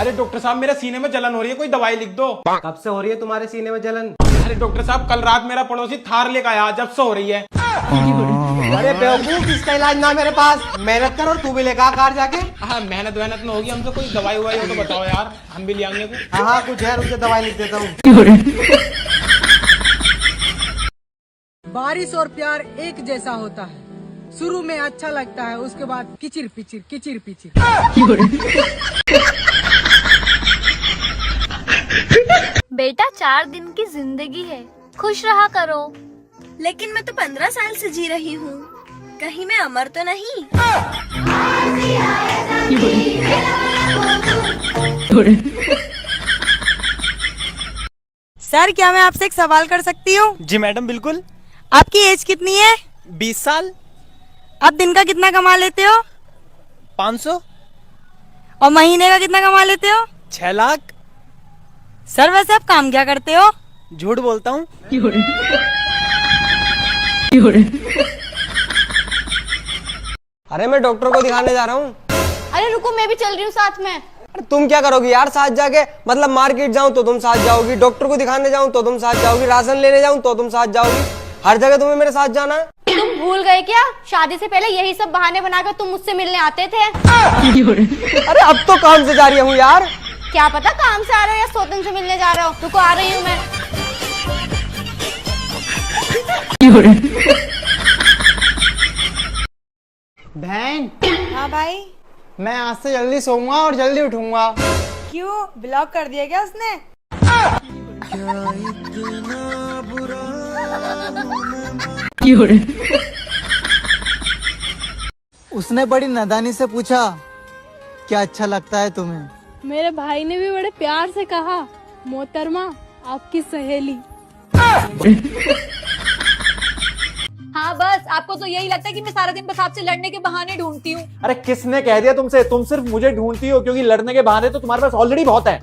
अरे डॉक्टर साहब मेरे सीने में जलन हो रही है, कोई दवाई लिख दो। कब से हो रही है तुम्हारे सीने में जलन? अरे डॉक्टर साहब कल रात मेरा पड़ोसी थार लेकर आया, जब से हो रही है। अरे बेवकूफ, इसका इलाज ना मेरे पास। मेहनत करो, तू भी लेकर कार जाके। हाँ मेहनत वहनत में होगी, हमसे कोई दवाई उवाई हो तो बताओ यार, हम भी ले आएंगे कुछ। हाँ कुछ है, रुक जा दवाई लिख देता हूँ। बारिश और प्यार एक जैसा होता है, शुरू में अच्छा लगता है, उसके बाद किचिर पिचिर किचिर पिचिर। बेटा 4 दिन की जिंदगी है, खुश रहा करो। लेकिन मैं तो 15 साल से जी रही हूँ, कहीं मैं अमर तो नहीं। सर क्या मैं आपसे एक सवाल कर सकती हूँ? जी मैडम बिल्कुल। आपकी एज कितनी है? 20 साल। आप दिन का कितना कमा लेते हो? 500। और महीने का कितना कमा लेते हो? 6 लाख। सर वैसे आप काम क्या करते हो? झूठ बोलता हूँ। अरे मैं डॉक्टर को दिखाने जा रहा हूँ। अरे रुको, मैं भी चल रही हूँ साथ में। अरे तुम क्या करोगी यार साथ जाके? मतलब मार्केट जाऊँ तो तुम साथ जाओगी, डॉक्टर को दिखाने जाऊँ तो तुम साथ जाओगी, राशन लेने जाऊँ तो तुम साथ जाओगी, हर जगह तुम्हें मेरे साथ जाना है। तुम भूल गए क्या, शादी से पहले यही सब बहाने बनाकर तुम मुझसे मिलने आते थे। अरे अब तो काम से जा रही हूँ यार। क्या पता काम से आ रहे हो या सौतन से मिलने जा रहे हो। रुको आ रही हूँ मैं। बहन। हाँ भाई। मैं आज से जल्दी सोऊंगा और जल्दी उठूंगा। क्यों, ब्लॉक कर दिया क्या उसने? उसने बड़ी नादानी से पूछा क्या अच्छा लगता है तुम्हें। मेरे भाई ने भी बड़े प्यार से कहा, मोहतरमा आपकी सहेली। हाँ बस आपको तो यही लगता है कि मैं सारा दिन बस आपसे लड़ने के बहाने ढूंढती हूँ। अरे किसने कह दिया तुमसे? तुम सिर्फ मुझे ढूंढती हो क्योंकि लड़ने के बहाने तो तुम्हारे पास ऑलरेडी बहुत है।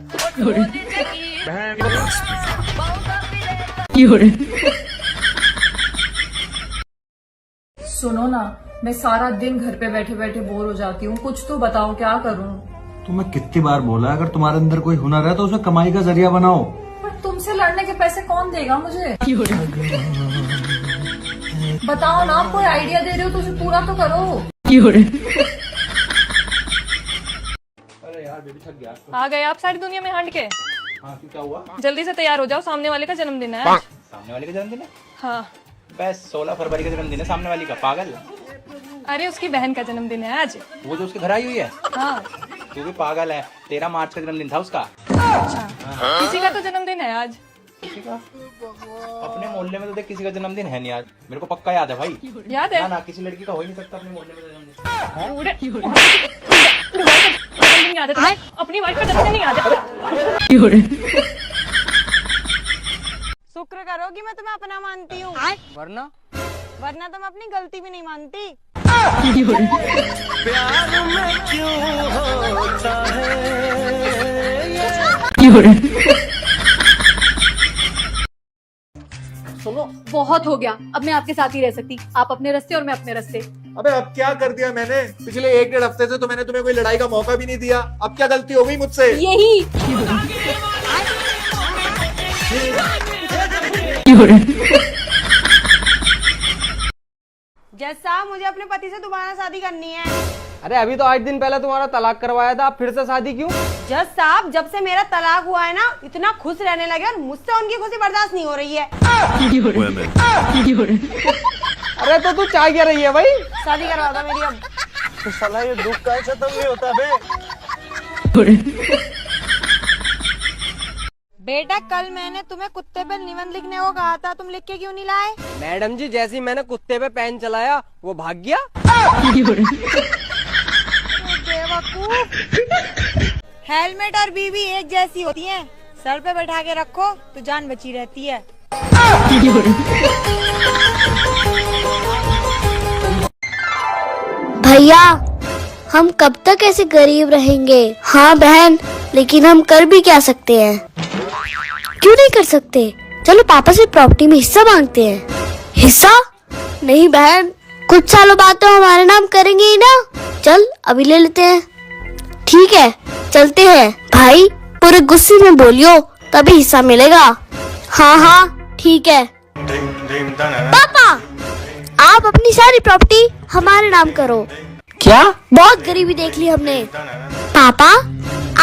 सुनो ना, मैं सारा दिन घर पे बैठे बैठे बोर हो जाती हूँ, कुछ तो बताओ क्या करूँ। तुम्हें कितनी बार बोला अगर तुम्हारे अंदर कोई हुनर है तो उसे कमाई का जरिया बनाओ। पर तुमसे लड़ने के पैसे कौन देगा मुझे? बताओ ना, आप कोई आइडिया दे रहे हो तो उसे पूरा तो करो। अरे यार बेबी थक गया। आ गए आप सारी दुनिया में हंट के। हाँ क्यों, क्या हुआ? जल्दी से तैयार हो जाओ, सामने वाले का जन्मदिन है। सामने वाले का जन्मदिन है? हाँ। बस 16 फरवरी का जन्मदिन है सामने वाली का, पागल। अरे उसकी बहन का जन्मदिन है आज। वो जो उसके घर आई हुई है? हाँ। तू भी पागल है, 13 मार्च का जन्मदिन था उसका। किसी का तो जन्मदिन है आज। किसी का? अपने मोहल्ले में तो देख किसी का जन्मदिन है नहीं आज, मेरे को पक्का याद है भाई। याद है? ना किसी लड़की का हो ही नहीं सकता अपने मोहल्ले में जन्मदिन। नहीं याद है, अपनी वाइफ का जन्मदिन नहीं याद है। शुक्र करो कि मैं तुम्हें अपना मानती हूँ, वरना वरना तो मैं अपनी गलती भी नहीं मानती। सुनो, बहुत हो गया, अब मैं आपके साथ ही रह सकती। आप अपने रास्ते और मैं अपने रास्ते। अबे अब क्या कर दिया मैंने? पिछले 1-1.5 हफ्ते से तो मैंने तुम्हें कोई लड़ाई का मौका भी नहीं दिया। अब क्या गलती हो गई मुझसे? यही जज साहब, मुझे अपने पति से दोबारा शादी करनी है। अरे अभी तो 8 दिन पहले तुम्हारा तलाक करवाया था, आप फिर से शादी क्यों? जज साहब, जब से मेरा तलाक हुआ है ना, इतना खुश रहने लगे और मुझसे उनकी खुशी बर्दाश्त नहीं हो रही है। अरे तो तू चाह क्या रही है भाई? शादी करवा दो मेरी अब। तो साला ये दुख का खत्म नहीं होता बे। बेटा कल मैंने तुम्हें कुत्ते पे निबंध लिखने को कहा था, तुम लिख के क्यों नहीं लाए? मैडम जी जैसे मैंने कुत्ते पे पेन चलाया वो भाग गया। बेवकूफ। हेलमेट और बीवी एक जैसी होती हैं, सर पे बैठा के रखो तो जान बची रहती है। भैया हम कब तक ऐसे गरीब रहेंगे? हाँ बहन, लेकिन हम कर भी क्या सकते हैं? क्यों नहीं कर सकते? चलो पापा से प्रॉपर्टी में हिस्सा मांगते हैं। हिस्सा? नहीं बहन, कुछ सालों बाद तो हमारे नाम करेंगे ही ना। चल अभी ले लेते हैं। ठीक है चलते हैं। भाई पूरे गुस्से में बोलियो तभी हिस्सा मिलेगा। हाँ हाँ ठीक है। पापा आप अपनी सारी प्रॉपर्टी हमारे नाम करो। क्या? बहुत गरीबी देख ली हमने। पापा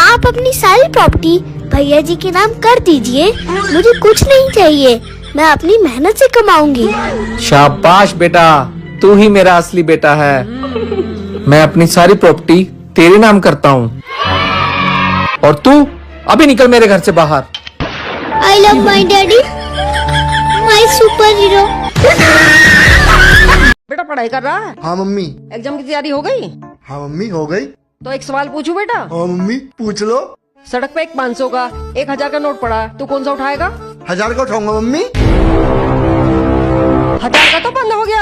आप अपनी सारी प्रॉपर्टी भैया जी के नाम कर दीजिए, मुझे कुछ नहीं चाहिए, मैं अपनी मेहनत से कमाऊंगी। शाबाश बेटा, तू ही मेरा असली बेटा है। मैं अपनी सारी प्रॉपर्टी तेरे नाम करता हूँ और तू अभी निकल मेरे घर से बाहर। I love my daddy, my super hero. बेटा पढ़ाई कर रहा है? हाँ मम्मी। एग्जाम की तैयारी हो गई? हाँ मम्मी हो गई। तो एक सवाल पूछूं बेटा? हाँ मम्मी पूछ लो। सड़क पे एक 500 का 1000 का नोट पड़ा, तू कौन सा उठाएगा? 1000 का उठाऊंगा मम्मी। 1000 का तो बंद हो गया।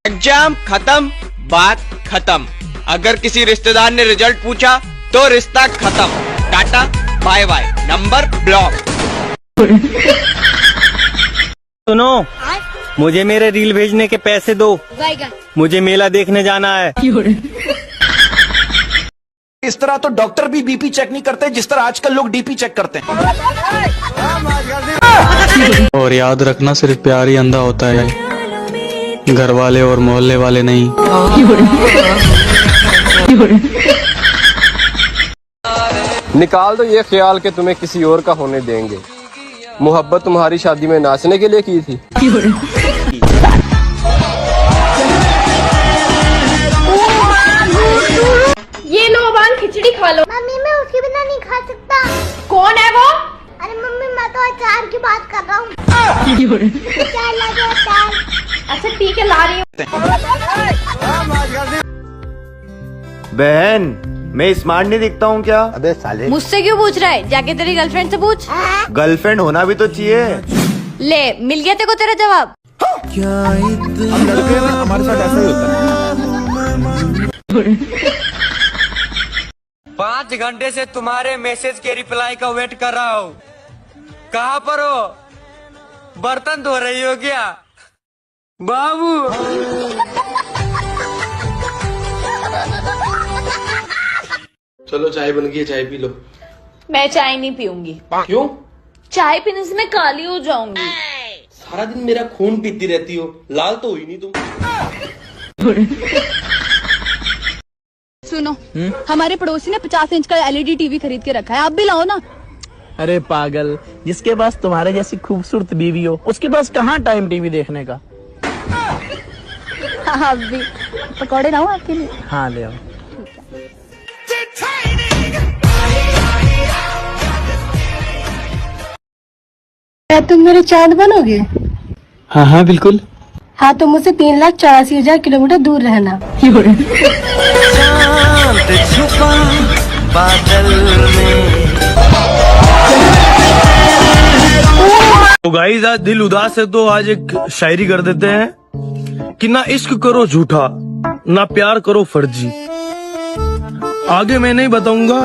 एग्जाम खत्म, बात खत्म। अगर किसी रिश्तेदार ने रिजल्ट पूछा तो रिश्ता खत्म। Tata bye bye, number block. सुनो, मुझे मेरे रील भेजने के पैसे दो, मुझे मेला देखने जाना है। इस तरह तो डॉक्टर भी बीपी चेक नहीं करते जिस तरह आजकल लोग डीपी चेक करते हैं। और याद रखना, सिर्फ प्यार ही अंधा होता है, घर वाले और मोहल्ले वाले नहीं। निकाल दो ये ख्याल कि तुम्हें किसी और का होने देंगे। मोहब्बत तुम्हारी शादी में नाचने के लिए की थी। ये लो अबान, खिचड़ी खा लो। मम्मी मैं उसके बिना नहीं खा सकता। कौन है वो? अरे मम्मी मैं तो अचार की बात कर रहा हूँ। अच्छा ठीक है, ला रही हूँ। बहन मैं स्मार्ट नहीं दिखता हूँ क्या? अबे साले, मुझसे क्यों पूछ रहा है? जाके तेरी गर्लफ्रेंड से पूछ। गर्लफ्रेंड होना भी तो चाहिए। ले, मिल गया तेरे को तेरा जवाब। हमारे साथ ऐसा ही होता है। 5 घंटे से तुम्हारे मैसेज के रिप्लाई का वेट कर रहा हूँ। कहाँ पर हो? बर्तन धो रही हो क्या बाबू? चलो चाय बन गई है, चाय पी लो। मैं चाय नहीं पीऊंगी। क्यों? चाय पीने से मैं काली हो जाऊंगी। सारा दिन मेरा खून पीती रहती हो, लाल तो हुई नहीं तुम। सुनो, हमारे पड़ोसी ने 50 इंच का LED टीवी खरीद के रखा है, आप भी लाओ ना। अरे पागल, जिसके पास तुम्हारे जैसी खूबसूरत बीवी हो उसके पास कहाँ टाइम टीवी देखने का। आप भी पकौड़े लाओ आपके लिए। हाँ ले आओ। क्या तुम मेरे चांद बनोगे? हाँ हाँ बिल्कुल। हाँ तो मुझसे 3,84,000 किलोमीटर दूर रहना। तो गाइस आज दिल उदास है तो आज एक शायरी कर देते हैं कि ना इश्क करो झूठा, ना प्यार करो फर्जी। आगे मैं नहीं बताऊंगा,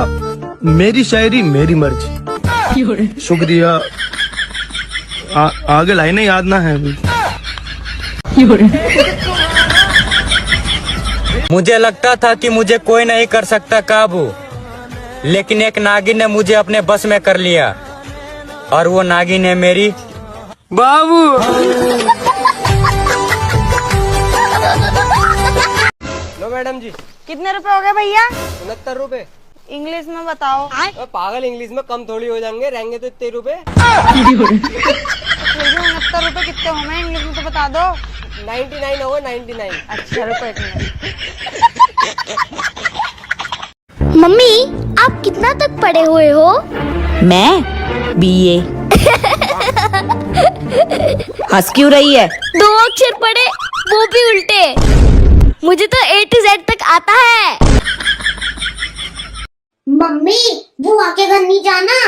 मेरी शायरी मेरी मर्जी। शुक्रिया। आगे लाइनें याद ना है अभी। मुझे लगता था कि मुझे कोई नहीं कर सकता काबू, लेकिन एक नागिन ने मुझे अपने बस में कर लिया, और वो नागिन है मेरी बाबू। लो मैडम जी। कितने रुपए हो गए भैया? 69 रुपए। इंग्लिश में बताओ। पागल, इंग्लिश में कम थोड़ी हो जाएंगे, रहेंगे तो इतने रुपए। 69 रुपए कितने हो? मैं इंग्लिश में तो बता दो। 99 होगा, 99। अच्छा रुपए। मम्मी आप कितना तक पढ़े हुए हो? मैं BA। हंस क्यों रही है? 2 अक्षर पढ़े वो भी उल्टे। मुझे तो A to Z तक आता है। मम्मी बुआ के घर नहीं जाना,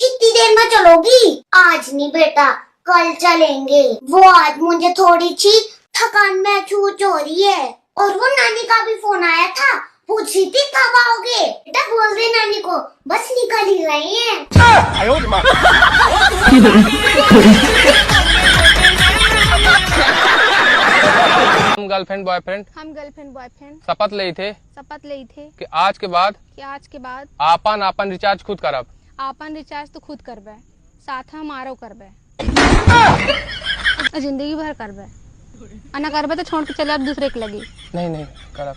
कितनी देर में चलोगी? आज नहीं बेटा, कल चलेंगे। वो आज मुझे थोड़ी सी थकान महसूस हो रही है। और वो नानी का भी फोन आया था, पूछ रही थी कब आओगे। बेटा बोल दे नानी को, बस निकल ही रही हैं। हम गर्लफ्रेंड बॉयफ्रेंड हम गर्लफ्रेंड बॉयफ्रेंड शपथ ले थे शपथ ली थी कि आज के बाद कि आज के बाद आपन रिचार्ज खुद करब। आपन रिचार्ज तो खुद करबे, साथ हमारो करबे, जिंदगी भर करबे, अना करबे तो छोड़ के चले अब दूसरे के लगी। नहीं करब।